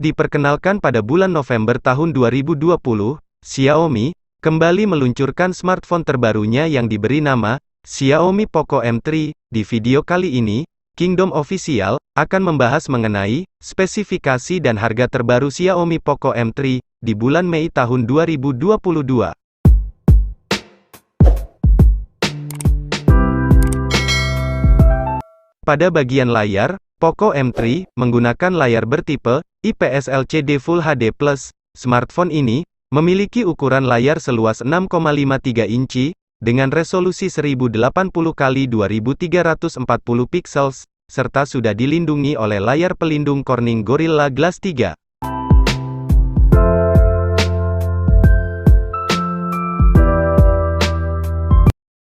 Diperkenalkan pada bulan November tahun 2020, Xiaomi kembali meluncurkan smartphone terbarunya yang diberi nama Xiaomi Poco M3. Di video kali ini, Kingdom Official akan membahas mengenai spesifikasi dan harga terbaru Xiaomi Poco M3 di bulan Mei tahun 2022. Pada bagian layar, Poco M3 menggunakan layar bertipe IPS LCD Full HD+. Smartphone ini memiliki ukuran layar seluas 6,53 inci dengan resolusi 1080x2340 pixels serta sudah dilindungi oleh layar pelindung Corning Gorilla Glass 3.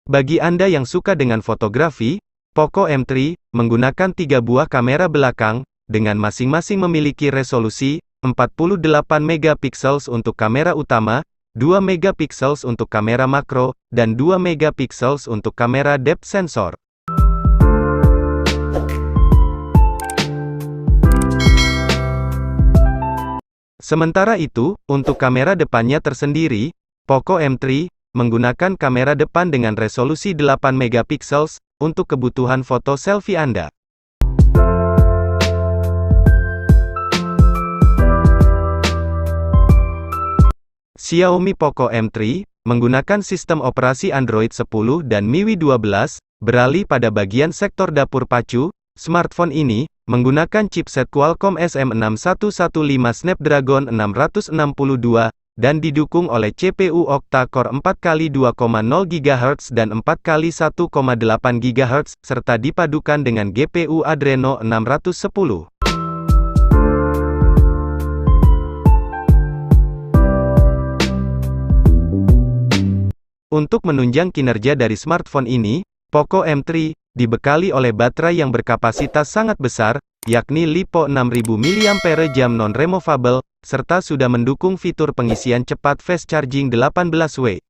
Bagi Anda yang suka dengan fotografi, Poco M3 menggunakan 3 buah kamera belakang, dengan masing-masing memiliki resolusi 48 megapiksel untuk kamera utama, 2 megapiksel untuk kamera makro, dan 2 megapiksel untuk kamera depth sensor. Sementara itu, untuk kamera depannya tersendiri, Poco M3 menggunakan kamera depan dengan resolusi 8 megapiksel untuk kebutuhan foto selfie Anda. Xiaomi Poco M3 menggunakan sistem operasi Android 10 dan MIUI 12. Beralih pada bagian sektor dapur pacu, smartphone ini menggunakan chipset Qualcomm SM6115 Snapdragon 662 dan didukung oleh CPU octa-core 4x2,0 GHz dan 4x1,8 GHz, serta dipadukan dengan GPU Adreno 610. Untuk menunjang kinerja dari smartphone ini, Poco M3 dibekali oleh baterai yang berkapasitas sangat besar, yakni LiPo 6000 mAh non-removable, serta sudah mendukung fitur pengisian cepat fast charging 18W.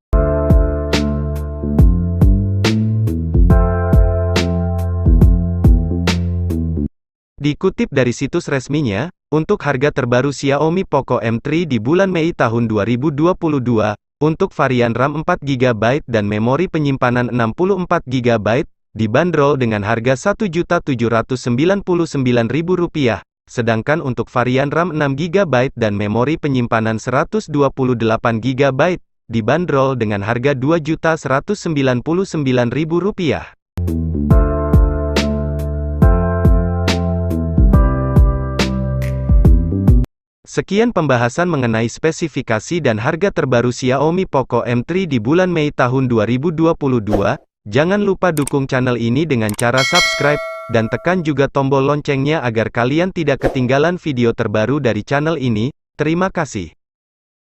Dikutip dari situs resminya, untuk harga terbaru Xiaomi Poco M3 di bulan Mei tahun 2022, untuk varian RAM 4GB dan memori penyimpanan 64GB, dibanderol dengan harga Rp1.799.000, sedangkan untuk varian RAM 6GB dan memori penyimpanan 128GB, dibanderol dengan harga Rp2.199.000. Sekian pembahasan mengenai spesifikasi dan harga terbaru Xiaomi Poco M3 di bulan Mei tahun 2022. Jangan lupa dukung channel ini dengan cara subscribe, dan tekan juga tombol loncengnya agar kalian tidak ketinggalan video terbaru dari channel ini. Terima kasih.